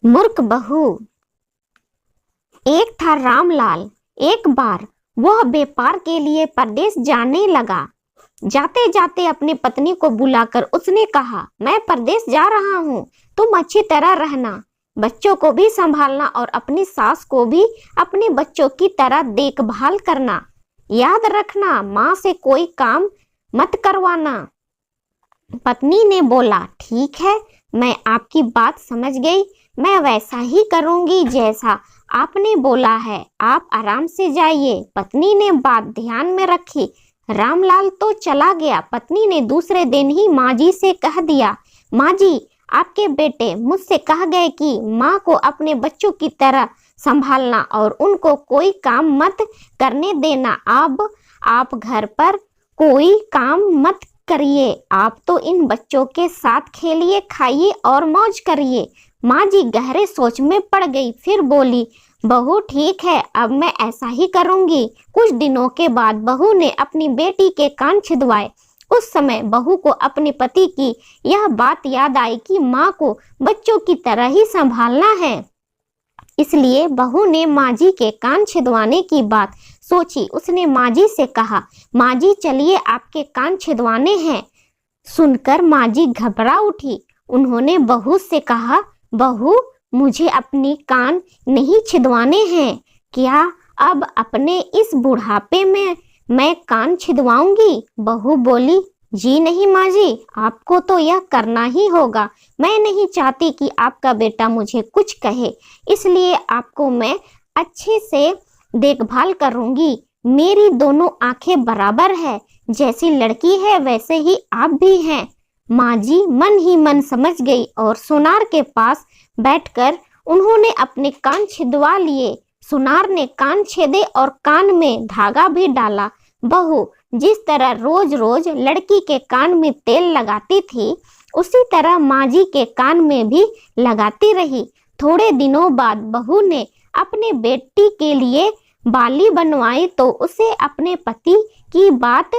मूर्ख बहू। एक था रामलाल। एक बार वह व्यापार के लिए परदेश जाने लगा। जाते जाते अपनी पत्नी को बुलाकर उसने कहा, मैं परदेश जा रहा हूँ, तुम अच्छी तरह रहना, बच्चों को भी संभालना और अपनी सास को भी अपने बच्चों की तरह देखभाल करना। याद रखना, माँ से कोई काम मत करवाना। पत्नी ने बोला, ठीक है, मैं आपकी बात समझ गई, मैं वैसा ही करूंगी जैसा आपने बोला है, आप आराम से जाइए। पत्नी ने बात ध्यान में रखी। रामलाल तो चला गया। पत्नी ने दूसरे दिन ही माँ जी से कह दिया, माँ जी, आपके बेटे मुझसे कह गए कि माँ को अपने बच्चों की तरह संभालना और उनको कोई काम मत करने देना। अब आप घर पर कोई काम मत करिए, आप तो इन बच्चों के साथ खेलिए, खाइए और मौज करिए। माँ जी गहरे सोच में पड़ गई। फिर बोली, बहू ठीक है, अब मैं ऐसा ही करूंगी। कुछ दिनों के बाद बहू ने अपनी बेटी के कान छिदवाए। उस समय बहू को अपने पति की यह बात याद आई कि माँ को बच्चों की तरह ही संभालना है। इसलिए बहू ने माँ जी के कान छिदवाने की बात सोची। उसने माँ जी से कहा, माँ जी चलिए, आपके कान छिदवाने हैं। सुनकर माँ जी घबरा उठी। उन्होंने बहू से कहा, बहू, मुझे अपनी कान नहीं छिदवाने हैं, क्या अब अपने इस बुढ़ापे में मैं कान छिदवाऊंगी? बहू बोली, जी नहीं माँ जी, आपको तो यह करना ही होगा। मैं नहीं चाहती कि आपका बेटा मुझे कुछ कहे, इसलिए आपको मैं अच्छे से देखभाल करूंगी। मेरी दोनों आंखें बराबर है, जैसी लड़की है वैसे ही आप भी हैं। माँ जी मन ही मन समझ गई और सुनार के पास बैठकर उन्होंने अपने कान छिदवा लिए। सुनार ने कान छेदे और कान में धागा भी डाला। बहू जिस तरह रोज रोज लड़की के कान में तेल लगाती थी, उसी तरह माँ जी के कान में भी लगाती रही। थोड़े दिनों बाद बहू ने अपने बेटी के लिए बाली बनवाई तो उसे अपने पति की बात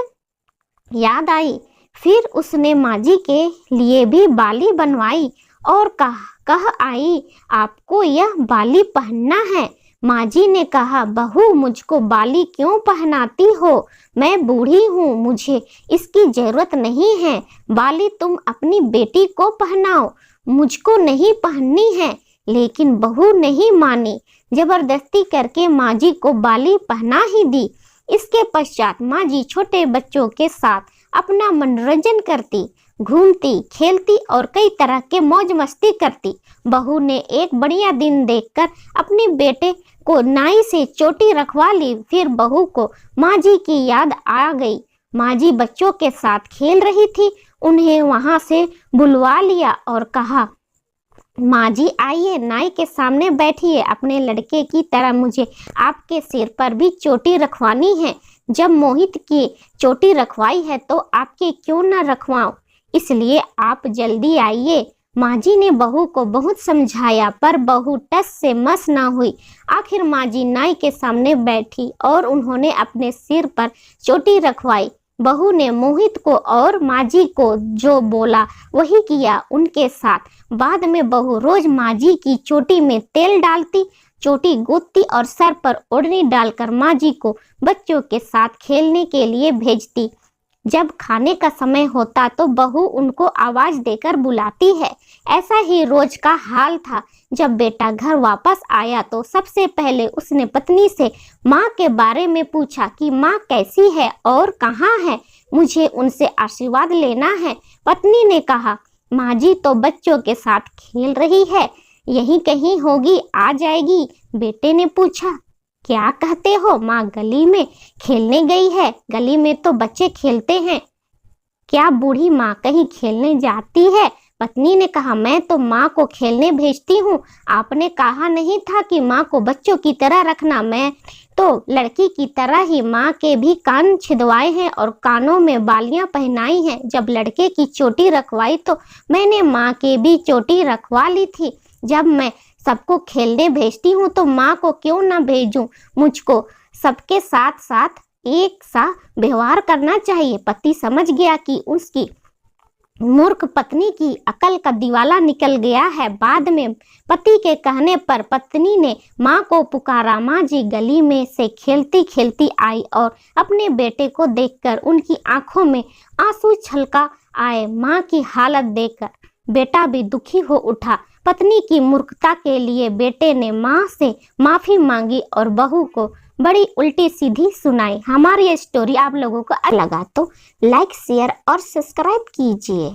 याद आई। फिर उसने माँ जी के लिए भी बाली बनवाई और कह आई, आपको यह बाली पहनना है। माँ जी ने कहा, बहू मुझको बाली क्यों पहनाती हो? मैं बूढ़ी हूँ, मुझे इसकी जरूरत नहीं है। बाली तुम अपनी बेटी को पहनाओ, मुझको नहीं पहननी है। लेकिन बहू नहीं मानी। जबरदस्ती करके माँ जी को बाली पहना ही दी। इसके पश्चात माँ जी छोटे बच्चों के साथ अपना मनोरंजन करती, घूमती, खेलती और कई तरह के मौज मस्ती करती। बहू ने एक बढ़िया दिन देखकर अपने बेटे को नाई से चोटी रखवा ली। फिर बहू को माँ जी की याद आ गई। माँ जी बच्चों के साथ खेल रही थी, उन्हें वहां से बुलवा लिया और कहा, माँ जी आइए, नाई के सामने बैठिए, अपने लड़के की तरह मुझे आपके सिर पर भी चोटी रखवानी है। जब मोहित की चोटी रखवाई है तो आपके क्यों न रखवाऊं, इसलिए आप जल्दी आइए। माँ जी ने बहू को बहुत समझाया पर बहू टस से मस ना हुई। आखिर माँ जी नाई के सामने बैठी और उन्होंने अपने सिर पर चोटी रखवाई। बहू ने मोहित को और माँ जी को जो बोला वही किया उनके साथ। बाद में बहू रोज माँ जी की चोटी में तेल डालती, चोटी गूंथती और सर पर ओढ़नी डालकर माँ जी को बच्चों के साथ खेलने के लिए भेजती। जब खाने का समय होता तो बहू उनको आवाज देकर बुलाती है। ऐसा ही रोज का हाल था। जब बेटा घर वापस आया तो सबसे पहले उसने पत्नी से माँ के बारे में पूछा कि माँ कैसी है और कहाँ है, मुझे उनसे आशीर्वाद लेना है। पत्नी ने कहा, माँ जी तो बच्चों के साथ खेल रही है, यहीं कहीं होगी, आ जाएगी। बेटे ने पूछा, क्या कहते हो? माँ गली में खेलने गई है। गली में तो बच्चे खेलते हैं, क्या बूढ़ी माँ कहीं खेलने जाती है? पत्नी ने कहा, मैं तो माँ को खेलने भेजती हूँ, आपने कहा नहीं था कि माँ को बच्चों की तरह रखना। मैं तो लड़की की तरह ही माँ के भी कान छिदवाए हैं और कानों में बालियां पहनाई हैं। जब लड़के की चोटी रखवाई तो मैंने माँ के भी चोटी रखवा ली थी। जब मैं सबको खेलने भेजती हूँ तो माँ को क्यों ना भेजूं? मुझको सबके साथ साथ एक सा व्यवहार करना चाहिए। पति समझ गया कि उसकी मूर्ख पत्नी की अकल का दिवाला निकल गया है। बाद में पति के कहने पर पत्नी ने माँ को पुकारा। माँ जी गली में से खेलती खेलती आई और अपने बेटे को देखकर उनकी आंखों में आंसू छलका आए। माँ की हालत देखकर बेटा भी दुखी हो उठा। पत्नी की मूर्खता के लिए बेटे ने माँ से माफी मांगी और बहू को बड़ी उल्टी सीधी सुनाई। हमारी ये स्टोरी आप लोगों को अच्छा लगा तो लाइक शेयर और सब्सक्राइब कीजिए।